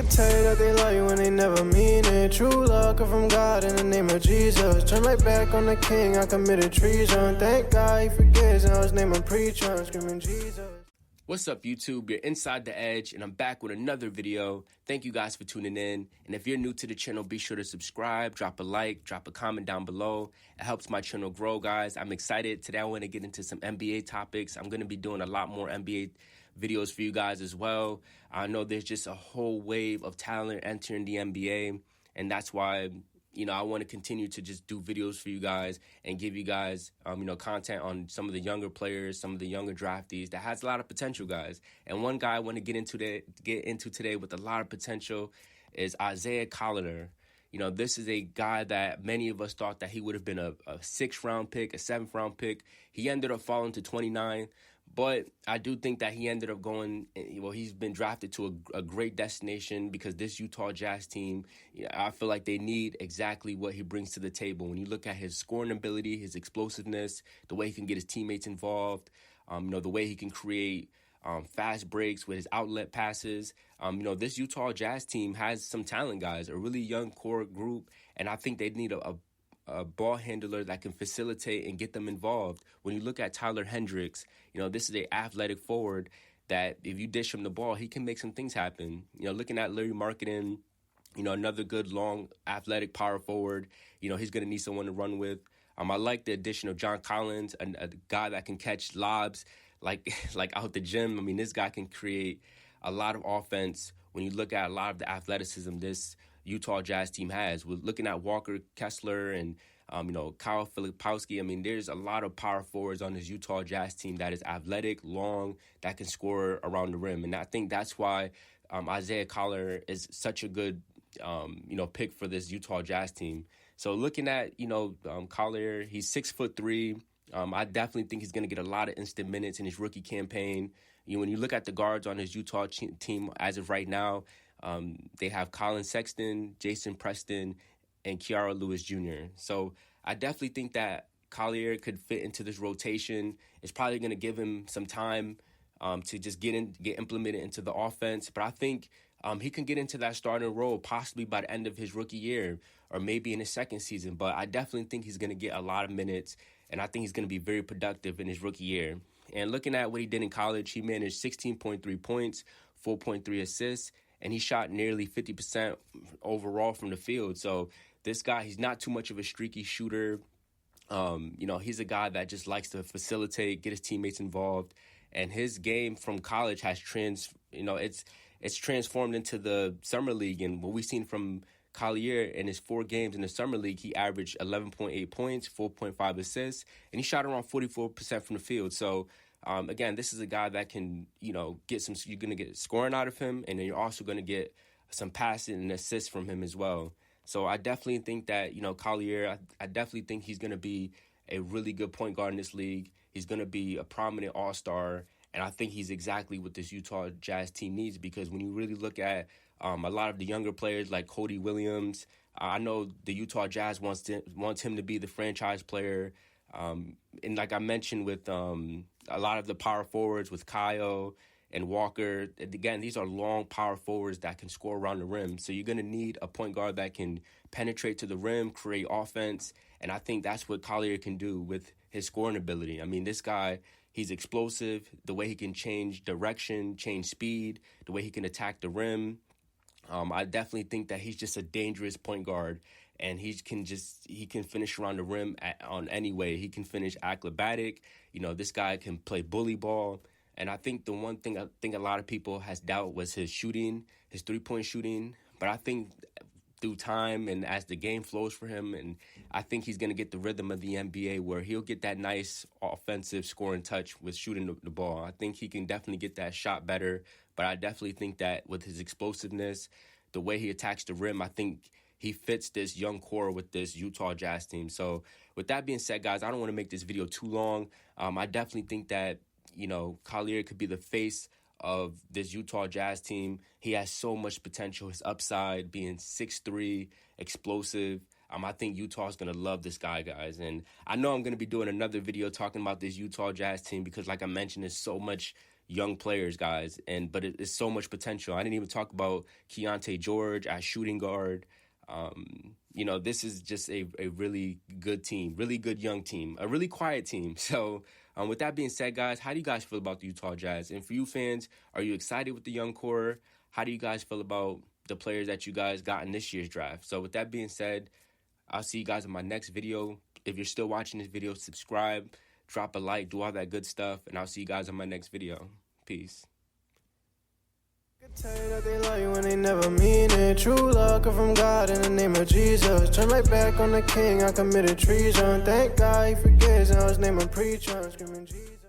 can tell you that they love you when they never mean it. True love come from God in the name of Jesus. Turn my back on the king, I committed treason. Thank God he forgives, and his name I'm preaching, screaming Jesus. What's up, YouTube? You're Inside the Edge, and I'm back with another video. Thank you guys for tuning in. And if you're new to the channel, be sure to subscribe, drop a like, drop a comment down below. It helps my channel grow, guys. I'm excited. Today I want to get into some NBA topics. I'm going to be doing a lot more NBA videos for you guys as well. I know there's just a whole wave of talent entering the NBA, and that's why I want to continue to just do videos for you guys and give you guys, content on some of the younger players, some of the younger draftees that has a lot of potential, guys. And one guy I want to get into today with a lot of potential is Collier. This is a guy that many of us thought that he would have been a 6th round pick, a 7th round pick. He ended up falling to 29. But I do think that he ended up going, he's been drafted to a great destination because this Utah Jazz team, I feel like they need exactly what he brings to the table. When you look at his scoring ability, his explosiveness, the way he can get his teammates involved, the way he can create fast breaks with his outlet passes. This Utah Jazz team has some talent, guys, a really young core group, and I think they need a ball handler that can facilitate and get them involved. When you look at Tyler Hendricks, this is an athletic forward that if you dish him the ball, he can make some things happen. Looking at Larry Marketing, another good, long, athletic power forward, he's going to need someone to run with. I like the addition of John Collins, a guy that can catch lobs like out the gym. I mean, this guy can create a lot of offense. When you look at a lot of the athleticism this Utah Jazz team has, we're looking at Walker Kessler and Kyle Filipowski. I mean, there's a lot of power forwards on this Utah Jazz team that is athletic, long, that can score around the rim, and I think that's why Collier is such a good pick for this Utah Jazz team. So looking at Collier, he's 6'3". I definitely think he's going to get a lot of instant minutes in his rookie campaign. When you look at the guards on his Utah team as of right now, they have Colin Sexton, Jason Preston, and Kiara Lewis Jr. So I definitely think that Collier could fit into this rotation. It's probably going to give him some time to just get implemented into the offense. But I think he can get into that starting role possibly by the end of his rookie year or maybe in his second season. But I definitely think he's going to get a lot of minutes, and I think he's going to be very productive in his rookie year. And looking at what he did in college, he managed 16.3 points, 4.3 assists, and he shot nearly 50% overall from the field. So this guy, he's not too much of a streaky shooter. He's a guy that just likes to facilitate, get his teammates involved. And his game from college has it's transformed into the summer league. And what we've seen from Collier in his 4 games in the summer league, he averaged 11.8 points, 4.5 assists, and he shot around 44% from the field. So again, this is a guy that can, get some. You're going to get scoring out of him, and then you're also going to get some passing and assists from him as well. So I definitely think that, Collier, I definitely think he's going to be a really good point guard in this league. He's going to be a prominent all-star, and I think he's exactly what this Utah Jazz team needs, because when you really look at a lot of the younger players like Cody Williams, I know the Utah Jazz wants him to be the franchise player. And like I mentioned with a lot of the power forwards with Kyle and Walker, again, these are long power forwards that can score around the rim. So you're going to need a point guard that can penetrate to the rim, create offense. And I think that's what Collier can do with his scoring ability. I mean, this guy, he's explosive, the way he can change direction, change speed, the way he can attack the rim. I definitely think that he's just a dangerous point guard, and he can finish around the rim on any way. He can finish acrobatic. This guy can play bully ball. And I think the one thing a lot of people has doubt was his shooting, his 3-point shooting. But I think through time and as the game flows for him, and I think he's going to get the rhythm of the NBA where he'll get that nice offensive scoring touch with shooting the ball. I think he can definitely get that shot better, but I definitely think that with his explosiveness, the way he attacks the rim, I think he fits this young core with this Utah Jazz team. So with that being said, guys, I don't want to make this video too long. I definitely think that, Collier could be the face of this Utah Jazz team. He has so much potential. His upside being 6'3", explosive. I think Utah is going to love this guy, guys. And I know I'm going to be doing another video talking about this Utah Jazz team because, like I mentioned, there's so much young players, guys, but it's so much potential. I didn't even talk about Keontae George as shooting guard. You know, this is just a really good team, really good young team, a really quiet team. So with that being said, guys, how do you guys feel about the Utah Jazz? And for you fans, are you excited with the young core? How do you guys feel about the players that you guys got in this year's draft? So with that being said, I'll see you guys in my next video. If you're still watching this video, subscribe, drop a like, do all that good stuff, and I'll see you guys in my next video. Peace. Tell you that they love you when they never mean it. True love come from God in the name of Jesus. Turn my back on the king, I committed treason. Thank God he forgives, now his name I'm preaching. Screaming Jesus.